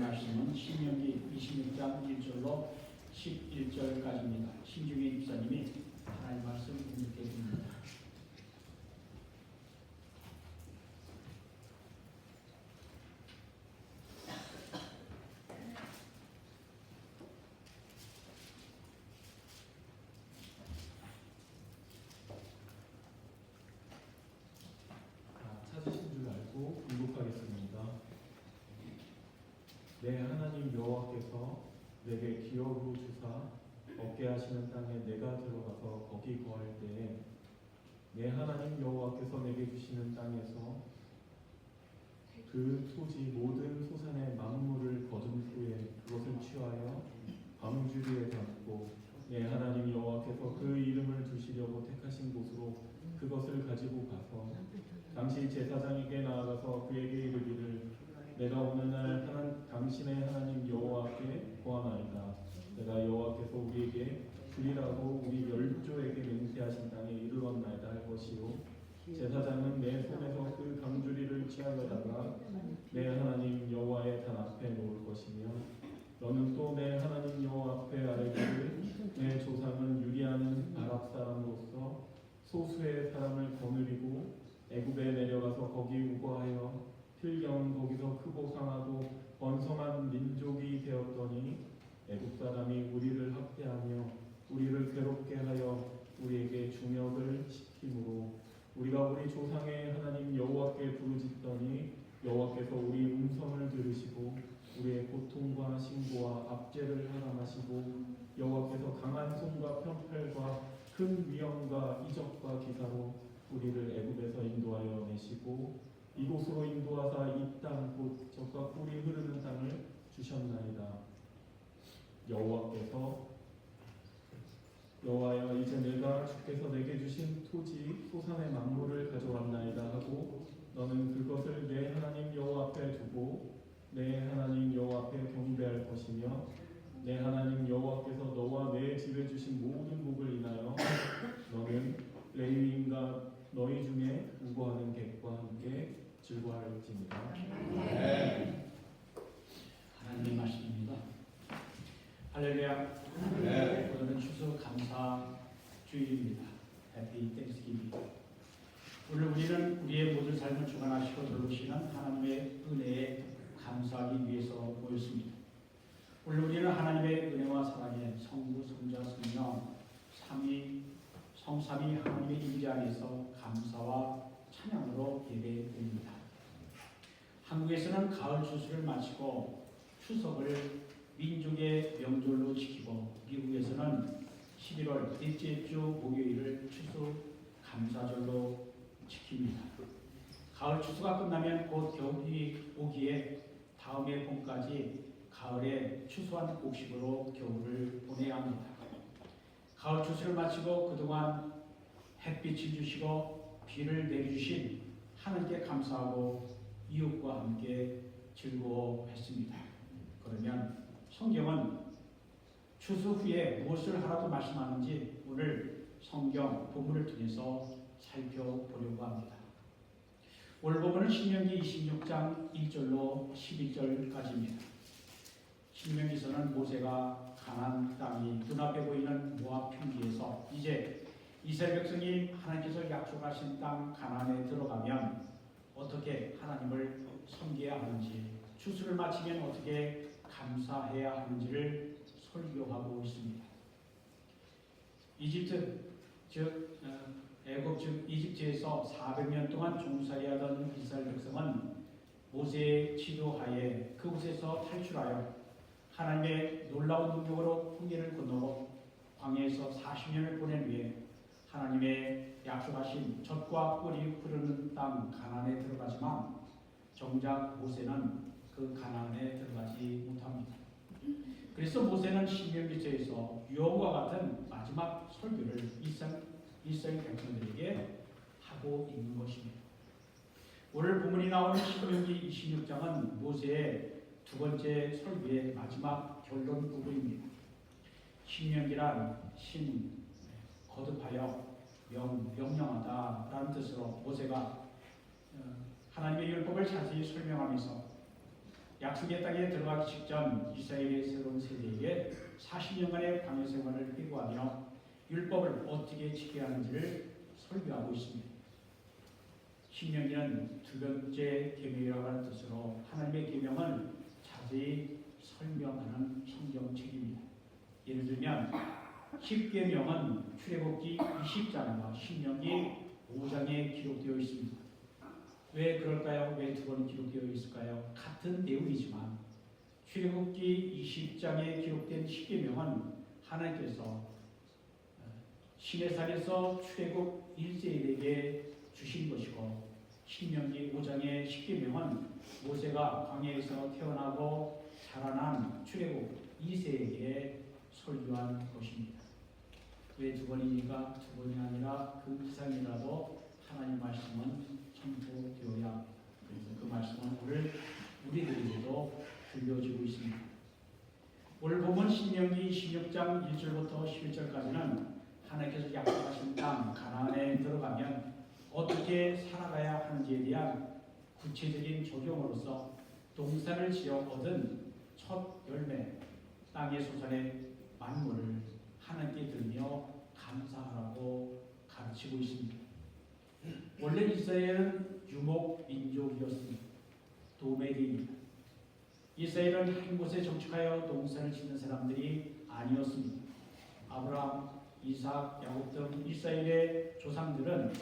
말씀은 신명기 26장 1절로 11절까지입니다. 신중희 집사님이 하나님 말씀 읽게 됩니다. 찾으신 줄 알고 굴복하겠습니다. 내 하나님 여호와께서 내게 기업으로 주사 얻게 하시는 땅에 내가 들어가서 거기 거할 때에 내 하나님 여호와께서 내게 주시는 땅에서 그 토지 모든 소산의 만물을 거둔 후에 그것을 취하여 방주리에 담고 내 하나님 여호와께서 그 이름을 두시려고 택하신 곳으로 그것을 가지고 가서 당시 제사장에게 나아가서 그에게 이르기를 내가 오늘날 당신의 하나님 여호와 앞에 구하나이다. 내가 여호와께서 우리에게 주리라고 우리 열조에게 맹세하신 땅에 이르렀나이다 할 것이요 제사장은 내 손에서 그 강주리를 취하려다가 내 하나님 여호와의 단 앞에 놓을 것이며 너는 또 내 하나님 여호와 앞에 아뢰기를 내 조상은 유리하는 아랍 사람으로서 소수의 사람을 거느리고 애굽에 내려가서 거기 우거하여 필경 거기서 크고 강하고 번성한 민족이 되었더니 애굽 사람이 우리를 학대하며 우리를 괴롭게 하여 우리에게 중역을 시키므로 우리가 우리 조상의 하나님 여호와께 부르짖더니 여호와께서 우리 음성을 들으시고 우리의 고통과 신고와 압제를 하감하시고 여호와께서 강한 손과 편팔과 큰 위엄과 이적과 기사로 우리를 애굽에서 인도하여 내시고 이곳으로 인도하사 이 땅 곧 젖과 꿀이 흐르는 땅을 주셨나이다. 여호와여 이제 내가 주께서 내게 주신 토지 소산의 만물을 가져왔나이다 하고 너는 그것을 내 하나님 여호와 앞에 두고 내 하나님 여호와 앞에 경배할 것이며 내 하나님 여호와께서 너와 내 집에 주신 모든 복을 인하여 너는 레위인과 너희 중에 우거하는 객과 함께 즐거워할지니라. 하나님의 말씀입니다. 할렐루야. 오늘은 추수 감사 주일입니다. 해피 땡스기빙. 오늘 우리는 우리의 모든 삶을 주관하시고 돌보시는 하나님의 은혜에 감사하기 위해서 모였습니다. 오늘 우리는 하나님의 은혜와 사랑에 성부, 성자, 성령, 성삼위 하나님의 임재 안에서 감사와 찬양으로 예배드립니다. 한국에서는 가을 추수를 마치고 추석을 민족의 명절로 지키고 미국에서는 11월 넷째 주 목요일을 추수 감사절로 지킵니다. 가을 추수가 끝나면 곧 겨울이 오기에 다음해 봄까지 가을에 추수한 곡식으로 겨울을 보내야 합니다. 가을 추수를 마치고 그동안 햇빛을 주시고 비를 내려주신 하늘께 감사하고 이웃과 함께 즐거워했습니다. 그러면 성경은 추수 후에 무엇을 하라고 말씀하는지 오늘 성경 본문을 통해서 살펴보려고 합니다. 오늘 본문은 신명기 26장 1절로 11절까지입니다. 신명기서는 모세가 가나안 땅이 눈앞에 보이는 모압 평지에서 이제 이스라엘 백성이 하나님께서 약속하신 땅 가나안에 들어가면 어떻게 하나님을 섬겨야 하는지, 추수를 마치면 어떻게 감사해야 하는지를 설교하고 있습니다. 애굽 즉 이집트에서 400년 동안 종살이하던 이스라엘 백성은 모세의 지도하에 그곳에서 탈출하여 하나님의 놀라운 능력으로 홍해를 건너고 광야에서 40년을 보낸 후에 하나님의 약속하신 젖과 꿀이 흐르는 땅 가나안에 들어가지만 정작 모세는 그 가나안에 들어가지 못합니다. 그래서 모세는 신명기서에서 유언과 같은 마지막 설교를 이스라엘 백성들에게 하고 있는 것입니다. 오늘 본문이 나오는 신명기 26장은 모세의 두 번째 설교의 마지막 결론 부분입니다. 신명기란 거듭하여 명령하다라는 뜻으로 모세가 하나님의 율법을 자세히 설명하면서 약속의 땅에 들어가기 직전 이스라엘의 새로운 세대에게 40년간의 광야 생활을 회고하며 율법을 어떻게 지켜야 하는지를 설교하고 있습니다. 신명기는 두 번째 계명이라고 하는 뜻으로 하나님의 계명을 자세히 설명하는 성경책입니다. 예를 들면 10계명은 출애굽기 20장과 신명기 5장에 기록되어 있습니다. 왜 그럴까요? 왜 두 번 기록되어 있을까요? 같은 내용이지만 출애굽기 20장에 기록된 10계명은 하나님께서 시내산에서 출애굽 1세들에게 주신 것이고 신명기 5장의 10계명은 모세가 광야에서 태어나고 자라난 출애굽 2세에게 설교한 것입니다. 왜 두 번이니까 두 번이 아니라 그 이상이라도 하나님 말씀은 선포되어야 합니다. 그래서 그 말씀은 오늘 우리들에게도 들려지고 있습니다. 오늘 보면 신명기 16장 1절부터 11절까지는 하나님께서 약속하신 땅 가나안에 들어가면 어떻게 살아가야 하는지에 대한 구체적인 적용으로서 동산을 지어 얻은 첫 열매 땅의 소산의 만물을 하나님께 드리며 감사하라고 가르치고 있습니다. 원래 이스라엘은 유목 민족이었습니다. 도메리입니다. 이스라엘은 한 곳에 정착하여 동산을 짓는 사람들이 아니었습니다. 아브라함, 이삭, 야곱 등 이스라엘의 조상들은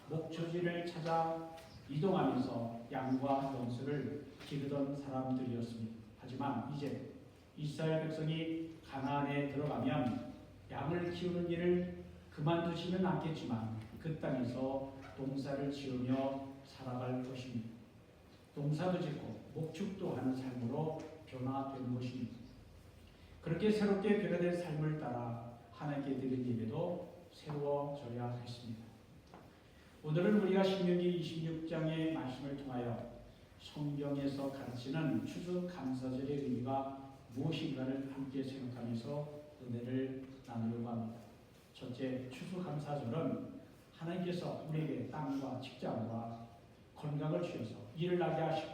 목초지를 찾아 이동하면서 양과 염소를 기르던 사람들이었습니다. 하지만 이제 이스라엘 백성이 가나안에 들어가면 양을 키우는 일을 그만두지는 않겠지만 그 땅에서 동사를 지으며 살아갈 것입니다. 동사도 짓고 목축도 하는 삶으로 변화되는 것입니다. 그렇게 새롭게 변화된 삶을 따라 하나님께 드린 예배도 새로워져야 했습니다. 오늘은 우리가 신명기 26장의 말씀을 통하여 성경에서 가르치는 추수감사절의 의미가 무엇인가를 함께 생각하면서 은혜를 나누려고 합니다. 첫째, 추수감사절은 하나님께서 우리에게 땅과 직장과 건강을 주셔서 일을 나게 하시고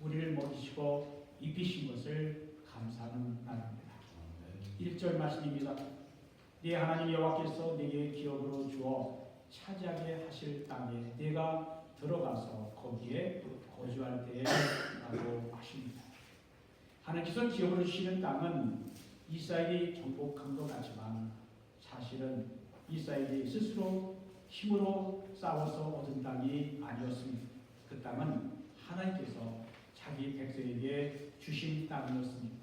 우리를 먹이시고 입히신 것을 감사하는 날입니다. 1절 말씀입니다. 네 하나님 여호와께서 내게 기업으로 주어 차지하게 하실 땅에 내가 들어가서 거기에 거주할 때에 라고 하십니다. 하나님께서 기업으로 주시는 땅은 이스라엘이 정복한 것 같지만 사실은 이스라엘이 스스로 힘으로 싸워서 얻은 땅이 아니었습니다. 그 땅은 하나님께서 자기 백성에게 주신 땅이었습니다.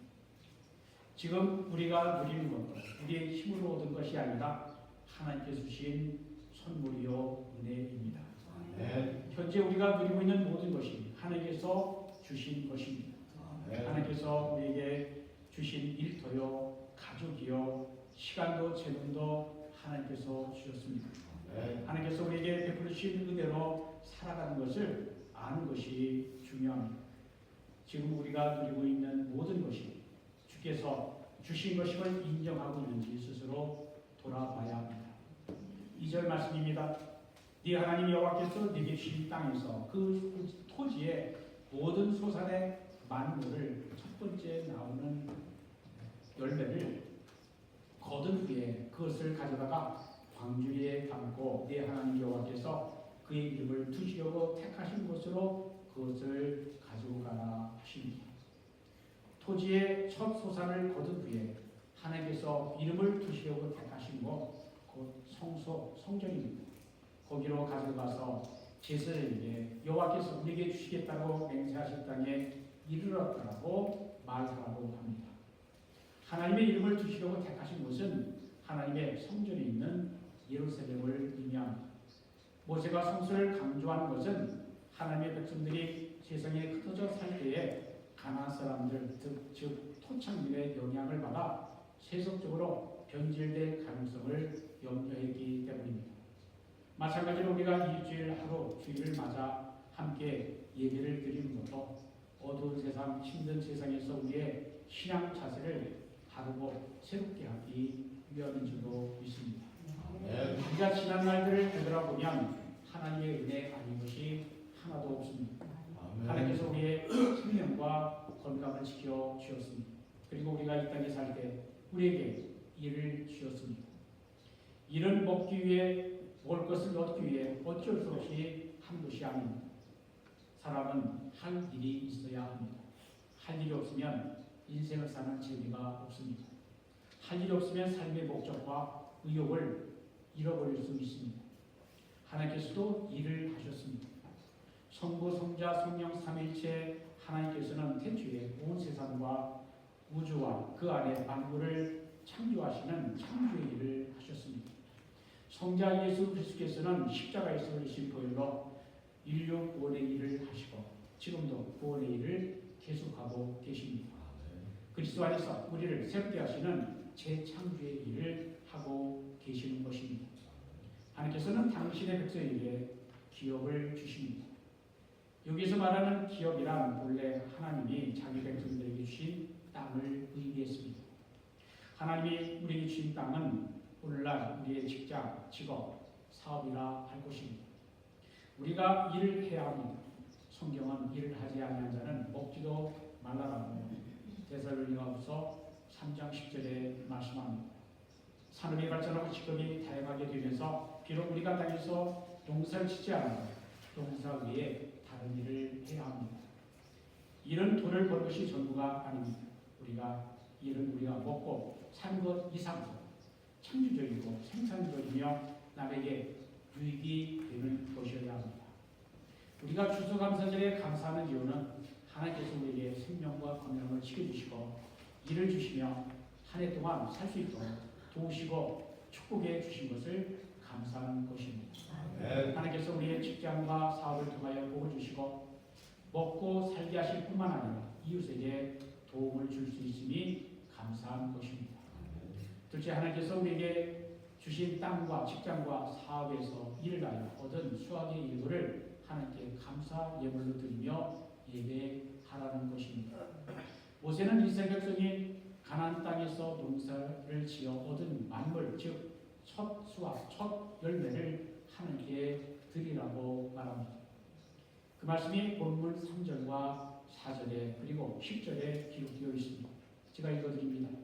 지금 우리가 누리는 것도 우리의 힘으로 얻은 것이 아니라 하나님께서 주신 선물이요 은혜입니다. 현재 우리가 누리고 있는 모든 것이 하나님께서 주신 것입니다. 하나님께서 우리에게 주신 일터요, 가족이요, 시간도 재능도 하나님께서 주셨습니다. 하나님께서 우리에게 베풀어 주신 은혜로 살아가는 것을 아는 것이 중요합니다. 지금 우리가 누리고 있는 모든 것이 주께서 주신 것임을 인정하고 있는지 스스로 돌아봐야 합니다. 2절 말씀입니다. 네 하나님 여호와께서 네게 주신 땅에서 그 토지의 모든 소산의 만물을 첫 번째 나오는 열매를 거둔 후에 그것을 가져다가 광주리에 담고 네 하나님 여호와께서 그의 이름을 두시려고 택하신 곳으로 그것을 가지고 가라 하십니다. 토지의 첫 소산을 거둔 후에 하나님께서 이름을 두시려고 택하신 곳, 곧 성소, 성전입니다. 거기로 가져가서 제사장에게 여호와께서 우리에게 주시겠다고 맹세하신 땅에 이르렀다라고 말하라고 합니다. 하나님의 이름을 두시려고 택하신 곳은 하나님의 성전이 있는 예루살렘을 의미합니다. 모세가 성소를 강조하는 것은 하나님의 백성들이 세상에 흩어져 살 때에 가나안 사람들, 즉 토착민의 영향을 받아 세속적으로 변질될 가능성을 염려했기 때문입니다. 마찬가지로 우리가 일주일 하루 주일을 맞아 함께 예배를 드리는 것도 어두운 세상, 힘든 세상에서 우리의 신앙 자세를 바르고 새롭게 하기 위함인 줄로 믿습니다. 우리가 지난 날들을 되돌아보면 하나님의 은혜 아닌 것이 하나도 없습니다. 하나님께서 우리의 생명과 건강을 지켜 주었습니다. 그리고 우리가 이 땅에 살 때 우리에게 일을 주셨습니다. 일은 먹기 위해 먹을 것을 얻기 위해 어쩔 수 없이 한 것이 아닙니다. 사람은 할 일이 있어야 합니다. 할 일이 없으면 인생을 사는 재미가 없습니다. 할 일이 없으면 삶의 목적과 의욕을 잃어버릴 수 있습니다. 하나님께서도 일을 하셨습니다. 성부, 성자, 성령 삼위일체 하나님께서는 태초에 온 세상과 우주와 그 안에 만물을 창조하시는 창조의 일을 하셨습니다. 성자 예수 그리스도께서는 십자가에서 흘리신 보혈로 인류 구원의 일을 하시고 지금도 구원의 일을 계속하고 계십니다. 그리스도 안에서 우리를 새롭게 하시는 재창조의 일을 하고 계시는 것입니다. 하나님께서는 당신의 백성에게 기업을 주십니다. 여기서 말하는 기업이란 본래 하나님이 자기 백성들에게 주신 땅을 의미했습니다. 하나님이 우리에게 주신 땅은 오늘날 우리의 직장, 직업, 사업이라 할 것입니다. 우리가 일을 해야 합니다. 성경은 일을 하지 아니한 자는 먹지도 말라라고 데살로니가후서 3장 10절에 말씀합니다. 산업이 발전하고 직업이 다양하게 되면서 비록 우리가 땅에서 농사를 짓지 않아도 농사 외에 다른 일을 해야 합니다. 일은 돈을 버는 것이 전부가 아닙니다. 일은 우리가 먹고 사는 것 이상으로 창조적이고 생산적이며 남에게 유익이 되는 것이어야 합니다. 우리가 추수감사절에 감사하는 이유는 하나님께서 우리에게 생명과 건강을 지켜주시고 일을 주시며 한 해 동안 살 수 있도록 도우시고 축복해 주신 것을 감사하는 것입니다. 하나님께서 우리의 직장과 사업을 통하여 복을 주시고 먹고 살게 하실 뿐만 아니라 이웃에게 도움을 줄 수 있음이 감사한 것입니다. 둘째, 하나님께서 우리에게 주신 땅과 직장과 사업에서 일을 하여 얻은 수확의 일부를 하나님께 감사 예물로 드리며 예배하라는 것입니다. 모세는 이스라엘 백성이 가나안 땅에서 농사를 지어 얻은 만물, 즉 첫 수확, 첫 열매를 하나님께 드리라고 말합니다. 그 말씀이 본문 3절과 4절에 그리고 10절에 기록되어 있습니다. 제가 읽어드립니다.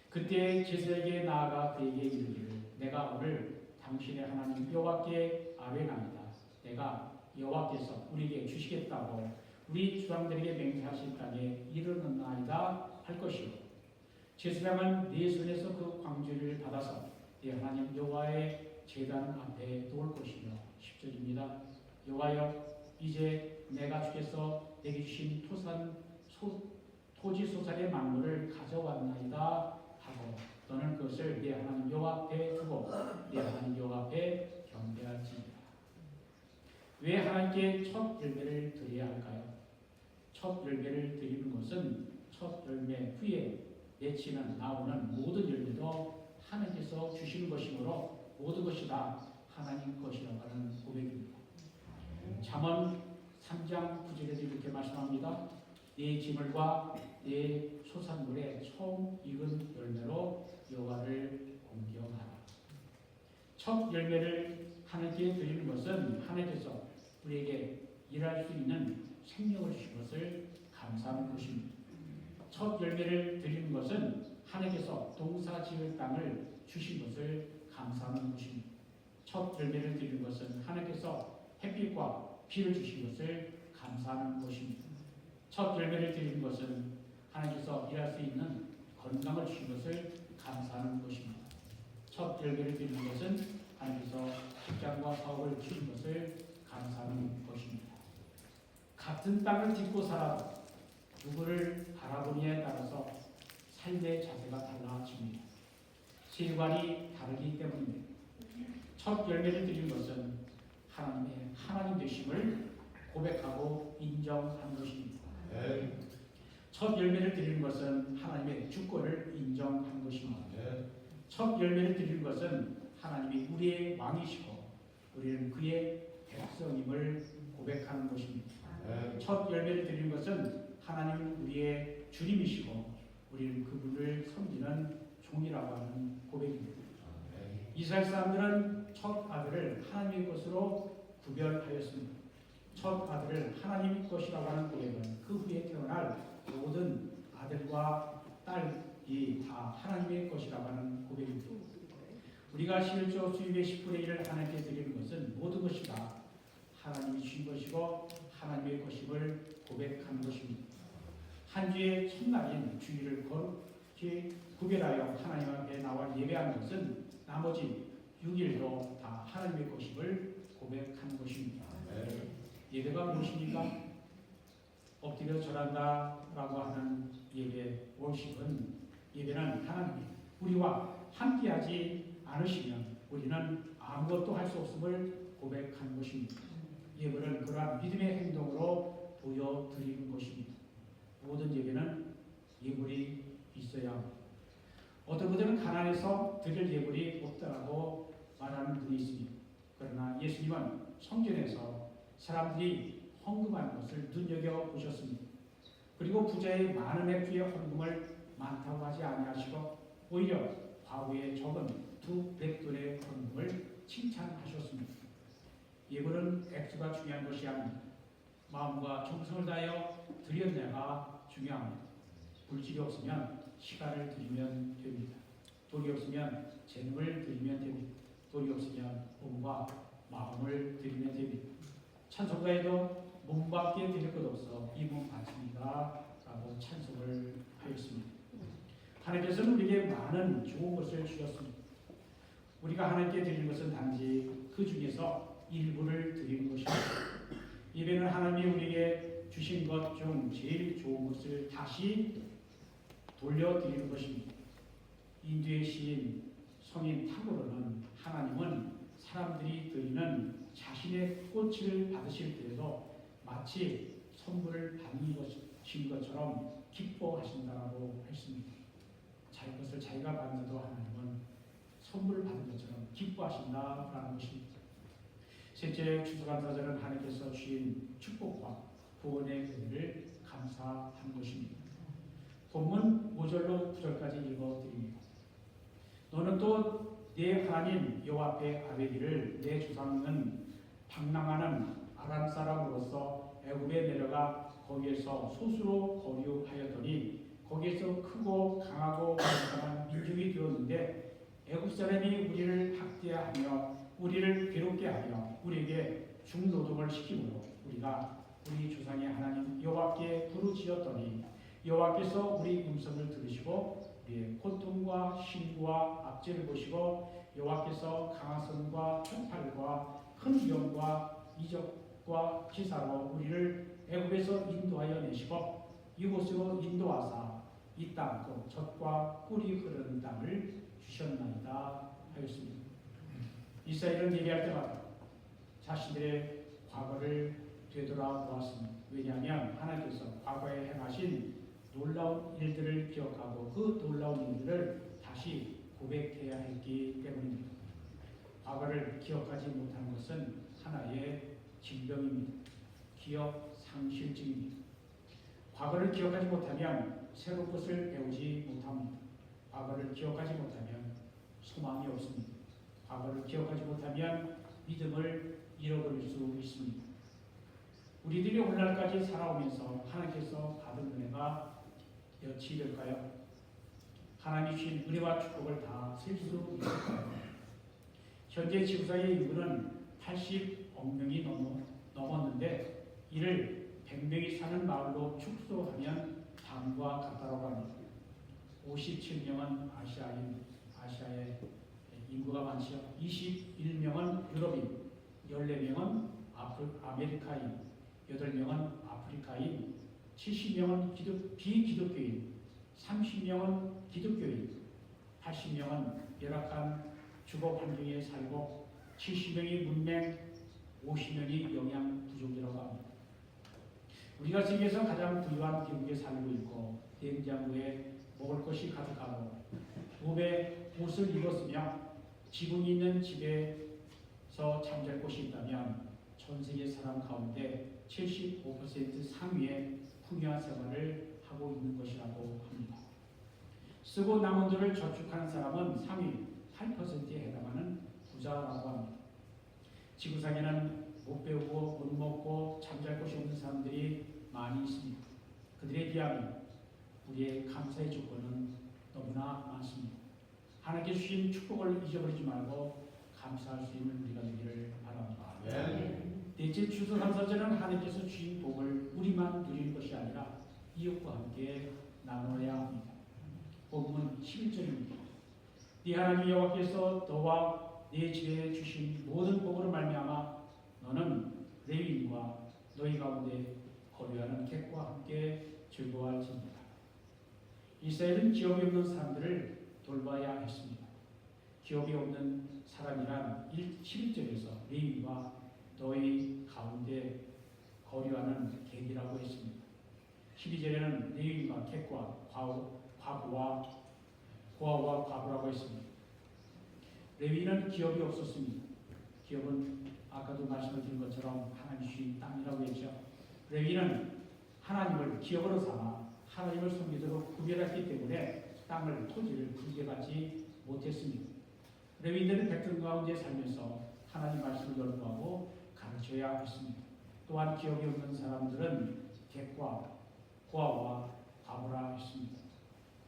그때 제사에게 나아가 그에게 이르기를 내가 오늘 당신의 하나님 여호와께 아뢰나이다. 내가 여호와께서 우리에게 주시겠다고 우리 조상들에게 맹세하신 땅에 이르렀나이다 할 것이요 제사장은 네 손에서 그 광주를 받아서 네 하나님 여호와의 제단 앞에 놓을 것이며 10절입니다. 여호와여 이제 내가 주께서 내게 주신 토지 소산의 만물을 가져왔나이다 하고 너는 그것을 네 하나님 여호와 앞에 두고 네 하나님 여호와 앞에 경배할지니라. 왜 하나님께 첫 열매를 드려야 할까요? 첫 열매를 드리는 것은 첫 열매 후에 맺히는 나오는 모든 열매도 하나님께서 주시는 것이므로 모든 것이 다 하나님 것이라고 하는 고백입니다. 잠언 3장 9절에도 이렇게 말씀합니다. 네 지물과 네 소산물의 처음 익은 열매로 여호와를 공경하라. 첫 열매를 하나님께 드리는 것은 하나님께서 우리에게 일할 수 있는 생명을 주신 것을 감사하는 것입니다. 첫 열매를 드리는 것은 하나님께서 농사 지을 땅을 주신 것을 감사하는 것입니다. 첫 열매를 드리는 것은 하나님께서 햇빛과 비를 주신 것을 감사하는 것입니다. 첫 열매를 드리는 것은 하나님께서 일할 수 있는 건강을 주신 것을 감사하는 것입니다. 첫 열매를 드리는 것은 하나님께서 직장과 사업을 주신 것을 감사하는 것입니다. 같은 땅을 딛고 살아도 누구를 바라보느냐에 따라서 삶의 자세가 달라집니다. 세관이 다르기 때문입니다. 첫 열매를 드리는 것은 하나님의 하나님 되심을 고백하고 인정하는 것입니다. 첫 열매를 드리는 것은 하나님의 주권을 인정하는 것입니다. 첫 열매를 드리는 것은 하나님이 우리의 왕이시고 우리는 그의 백성임을 고백하는 것입니다. 첫 열매를 드리는 것은 하나님은 우리의 주님이시고 우리는 그분을 섬기는 종이라고 하는 고백입니다. 이스라엘 사람들은 첫 아들을 하나님의 것으로 구별하였습니다. 첫 아들을 하나님의 것이라고 하는 고백은 그 후에 태어날 모든 아들과 딸이 다 하나님의 것이라고 하는 고백입니다. 우리가 11조 수입의 10분의 1을 하나님께 드리는 것은 모든 것이 다 하나님이 주신 것이고 하나님의 것임을 고백하는 것입니다. 한 주의 첫날인 주일을 거룩히 구별하여 하나님 앞에 나와 예배하는 것은 나머지 6일도 다 하나님의 것임을 고백하는 것입니다. 예배가 무엇입니까? 엎드려 절한다라고 하는 예배, 월십은 예배는 하나님이 우리와 함께하지 않으시면 우리는 아무것도 할 수 없음을 고백하는 것입니다. 예배는 그러한 믿음의 행동으로 보여드리는 것입니다. 모든 예배는 예물이 있어야 합니다. 어떤 분들은 가난해서 드릴 예물이 없다라고 말하는 분이 있습니다. 그러나 예수님은 성전에서 사람들이 헌금하는 것을 눈여겨보셨습니다. 그리고 부자의 많은 액주의 헌금을 많다고 하지 아니하시고 오히려 과부의 적은 200돈의 헌금을 칭찬하셨습니다. 예물은 액수가 중요한 것이 아닙니다. 마음과 정성을 다하여 드렸냐가 중요합니다. 물질이 없으면 시간을 드리면 됩니다. 돈이 없으면 재능을 드리면 됩니다. 돈이 없으면 몸과 마음을 드리면 됩니다. 찬송가에도 몸밖에 드릴 것 없어 이 몸 바칩니다 라고 찬송을 하였습니다. 하나님께서는 우리에게 많은 좋은 것을 주셨습니다. 우리가 하나님께 드리는 것은 단지 그 중에서 일부를 드리는 것입니다. 예배는 하나님이 우리에게 주신 것 중 제일 좋은 것을 다시 돌려드리는 것입니다. 인도의 시인 성인 타고르는 하나님은 사람들이 드리는 자신의 꽃을 받으실 때에도 마치 선물을 받는 것인 것처럼 기뻐하신다고 했습니다. 자기 것을 자기가 받는데도 하나님은 선물을 받은 것처럼 기뻐하신다라는 것입니다. 셋째, 추수감사절은 하나님께서 주신 축복과 구원의 은혜를 감사하는 것입니다. 본문 5절로 9절까지 읽어드립니다. 너는 또 내 하나님 여호와 앞에 아뢰기를 내 조상은 방랑하는 아람 사람으로서 애굽에 내려가 거기에서 소수로 거류하였더니 거기에서 크고 강하고 강력한 민족이 되었는데 애굽 사람이 우리를 학대하며 우리를 괴롭게 하며 우리에게 중노동을 시키므로 우리가 우리 조상의 하나님 여호와께 부르짖었더니 여호와께서 우리 음성을 들으시고 우리의 고통과 신고와 압제를 보시고 여호와께서 강화성과 총팔과 큰 위험과 이적과 기사로 우리를 애굽에서 인도하여 내시고 이곳으로 인도하사 이 땅 곧 젖과 꿀이 흐르는 땅을 주셨나이다 하였습니다. 이스라엘은 예배할 때마다 자신들의 과거를 되돌아보았습니다. 왜냐하면 하나님께서 과거에 행하신 놀라운 일들을 기억하고 그 놀라운 일들을 다시 고백해야 했기 때문입니다. 과거를 기억하지 못하는 것은 하나의 질병입니다. 기억 상실증입니다. 과거를 기억하지 못하면 새로운 것을 배우지 못합니다. 과거를 기억하지 못하면 소망이 없습니다. 과거를 기억하지 못하면 믿음을 잃어버릴 수 있습니다. 우리들이 오늘날까지 살아오면서 하나님께서 받은 은혜가 몇이 될까요? 하나님이 주신 은혜와 축복을 다 셀 수 있을까요? 현재 지구상의 인구는 80억 명이 넘었는데 이를 100명이 사는 마을로 축소하면 다음과 같다고 합니다. 57명은 아시아의 인구가 많죠. 21명은 유럽인, 14명은 아메리카인, 8명은 아프리카인, 70명은 비기독교인, 30명은 기독교인, 80명은 열악한 주거 환경에 살고 70명이 문맹, 50명이 영양 부족이라고 합니다. 우리가 세계에서 가장 부유한 기국에 살고 있고 냉장고에 먹을 것이 가득하고 몸에 옷을 입었으며 지붕이 있는 집에서 잠잘 곳이 있다면 전 세계 사람 가운데 75% 상위의 풍요한 생활을 하고 있는 것이라고 합니다. 쓰고 남은 돈을 저축하는 사람은 상위 8%에 해당하는 부자라고 합니다. 지구상에는 못 배우고 못 먹고 잠잘 곳이 없는 사람들이 많이 있습니다. 그들에 비하면 우리의 감사의 조건은 너무나 많습니다. 하나님께 주신 축복을 잊어버리지 말고 감사할 수 있는 우리가 되기를 바랍니다. 대체 추수감사절은 하나님께서 주신 복을 우리만 누리는 것이 아니라 이웃과 함께 나눠야 합니다. 본문 11절입니다. 네 하나님 여호와께서 너와 네 집에 주신 모든 복으로 말미암아 너는 레위인과 너희 가운데 거류하는 객과 함께 즐거워할지니라. 이스라엘은 기업이 없는 사람들을 돌봐야 했습니다. 기업이 없는 사람이란 11절에서 레위와 너희 가운데 거류하는 객이라고 했습니다. 12절에는 레위와 객과 고아와 과부라고 했습니다. 레위는 기업이 없었습니다. 기업은 아까도 말씀을 드린 것처럼 하나님 주신 땅이라고 했죠. 레위는 하나님을 기업으로 삼아 하나님을 섬기도록 구별했기 때문에 땅을 토지를 분배받지 못했습니다. 레위인들은 백성 가운데 살면서 하나님 말씀을 연구하고 가르쳐야 했습니다. 또한 기업이 없는 사람들은 객과 고아와 과부라 했습니다.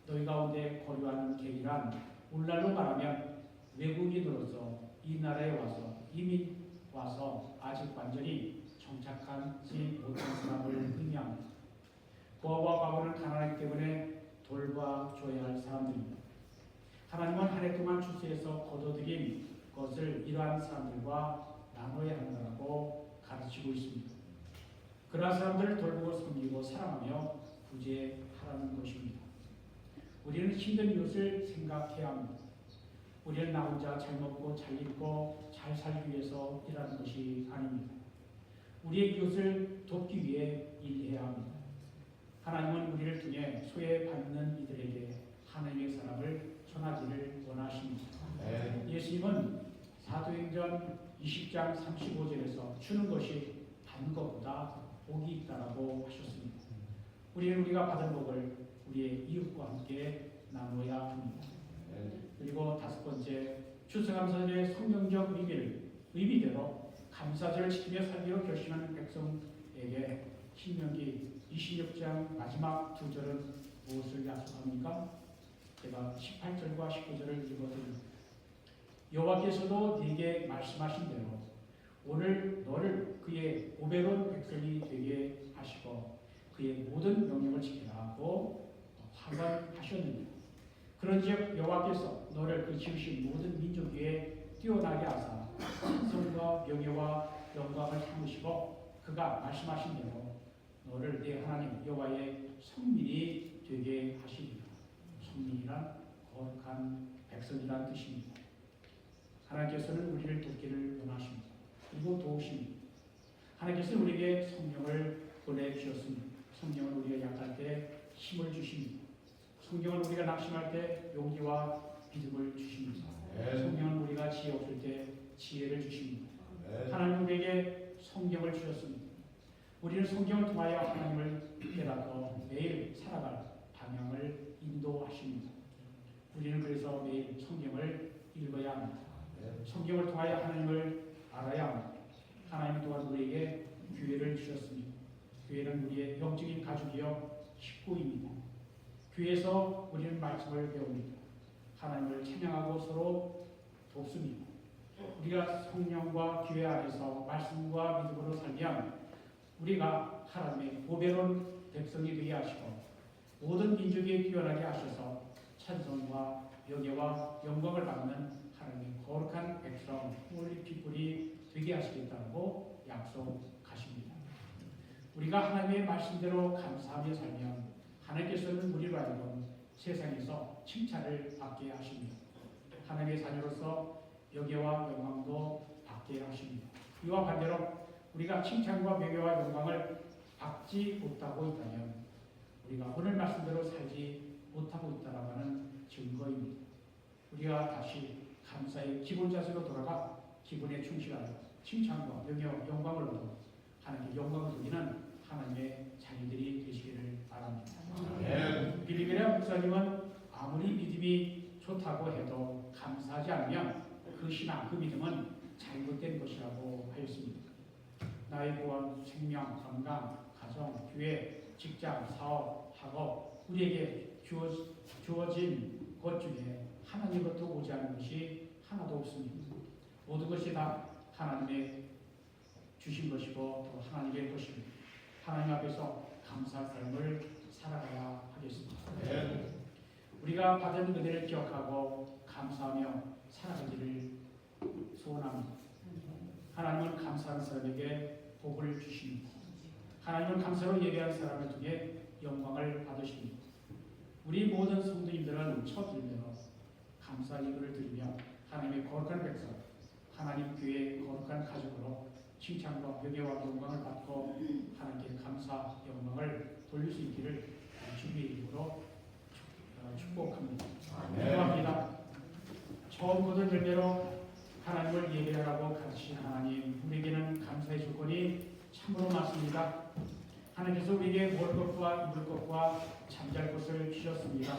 너희 가운데 거류하는 객이란 오늘날로 말하면 외국인으로서 이 나라에 와서 이민 와서 아직 완전히 정착하지 못한 사람을 의미합니다. 고아와 과부는 가난하기 때문에 돌봐줘야 할 사람들입니다. 하나님은 한 해 동안 추수해서 거둬들인 것을 이러한 사람들과 나눠야 한다고 가르치고 있습니다. 그러한 사람들을 돌보고 섬기고 사랑하며 구제하라는 것입니다. 우리는 힘든 이웃을 생각해야 합니다. 우리는 나 혼자 잘 먹고 잘 입고 잘 살기 위해서 일하는 것이 아닙니다. 우리의 이웃을 돕기 위해 일해야 합니다. 하나님은 우리를 통해 소외받는 이들에게 하나님의 사랑을 전하기를 원하십니다. 예수님은 사도행전 20장 35절에서 주는 것이 받는 것보다 복이 있다라고 하셨습니다. 우리는 우리가 받은 복을 우리의 이웃과 함께 나눠야 합니다. 그리고 다섯 번째, 추수감사절의 성경적 의미대로 감사절을 지키며 살기로 결심하는 백성에게 신명기 26장 마지막 두 절은 무엇을 약속합니까? 제가 18절과 19절을 읽어드립니다. 여호와께서도 네게 말씀하신 대로 오늘 너를 그의 오베론 백성이 되게 하시고 그의 모든 명령을 지키라 하고 화관하셨느니라. 그런즉 여호와께서 너를 그 지으신 모든 민족 위에 뛰어나게 하사 성과 명예와 영광을 삼으시고 그가 말씀하신 대로 너를 내 하나님 여호와의 성민이 되게 하시리라. 성민이란 거룩한 백성이란 뜻입니다. 하나님께서는 우리를 돕기를 원하십니다. 그리고 도우십니다. 하나님께서는 우리에게 성령을 보내주셨습니다. 성령은 우리가 약할 때 힘을 주십니다. 성령은 우리가 낙심할 때 용기와 믿음을 주십니다. 성령은 우리가 지혜 없을 때 지혜를 주십니다. 하나님 우리에게 성경을 주셨습니다. 우리는 성경을 통하여 하나님을 깨닫고 매일 살아갈 방향을 인도하십니다. 우리는 그래서 매일 성경을 읽어야 합니다. 성경을 통하여 하나님을 알아야 합니다. 하나님 또한 우리에게 교회를 주셨습니다. 교회는 우리의 영적인 가족이요 식구입니다. 교회에서 우리는 말씀을 배웁니다. 하나님을 찬양하고 서로 돕습니다. 우리가 성령과 교회 안에서 말씀과 믿음으로 살면 우리가 하나님의 보배로운 백성이 되게 하시고 모든 민족이 뛰어나게 하셔서 찬송과 명예와 영광을 받는 하나님의 거룩한 백성 홀리 피플이 되게 하시겠다고 약속하십니다. 우리가 하나님의 말씀대로 감사하며 살면 하나님께서는 우리로 하여금 세상에서 칭찬을 받게 하십니다. 하나님의 자녀로서 명예와 영광도 받게 하십니다. 이와 반대로 우리가 칭찬과 명예와 영광을 받지 못하고 있다면 우리가 오늘 말씀대로 살지 못하고 있다라고 하는 증거입니다. 우리가 다시 감사의 기본 자세로 돌아가 기본에 충실하여 칭찬과 명예와 영광을 얻어 하나님의 영광을 누리는 하나님의 자녀들이 되시기를 바랍니다. 빌리그레 목사님은 아무리 믿음이 좋다고 해도 감사하지 않으면 그 신앙, 그 믿음은 잘못된 것이라고 하였습니다. 나의 구원, 생명, 건강, 가정, 교회, 직장, 사업, 학업, 우리에게 주어진 것 중에 하나님부터 오지 않은 것이 하나도 없습니다. 모든 것이 다 하나님의 주신 것이고 또 하나님의 것입니다. 하나님 앞에서 감사할 삶을 살아가야 하겠습니다. 우리가 받은 은혜를 기억하고 감사하며 살아가기를 소원합니다. 하나님은 감사하는 사람에게 복을 주십니다. 하나님은 감사로 예배한 사람을 통해 영광을 받으십니다. 우리 모든 성도님들은 첫 일대로 감사 예배를 드리며 하나님의 거룩한 백성, 하나님 교회의 거룩한 가족으로 칭찬과 회개와 영광을 받고 하나님께 감사 영광을 돌릴 수 있기를 주님의 이름으로 축복합니다. 기도합니다. 처음 거둔 열매로 하나님을 예배하라고 가르치신 하나님, 우리에게는 감사의 조건이 참으로 많습니다. 하나님께서 우리에게 먹을 것과 입을 것과 잠잘 것을 주셨습니다.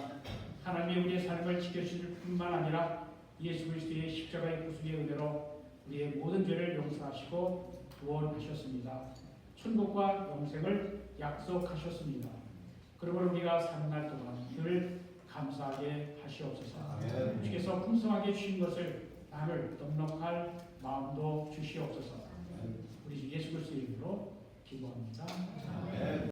하나님이 우리의 삶을 지켜주실 뿐만 아니라 예수 그리스도의 십자가의 구속의 은혜로 우리의 모든 죄를 용서하시고 구원하셨습니다. 천국과 영생을 약속하셨습니다. 그러므로 우리가 사는 날 동안 늘 감사하게 하시옵소서. 주께서 풍성하게 주신 것을 나눌 넉넉할 마음도 주시옵소서. 우리 주 예수 그리스도의 이름으로 기도합니다.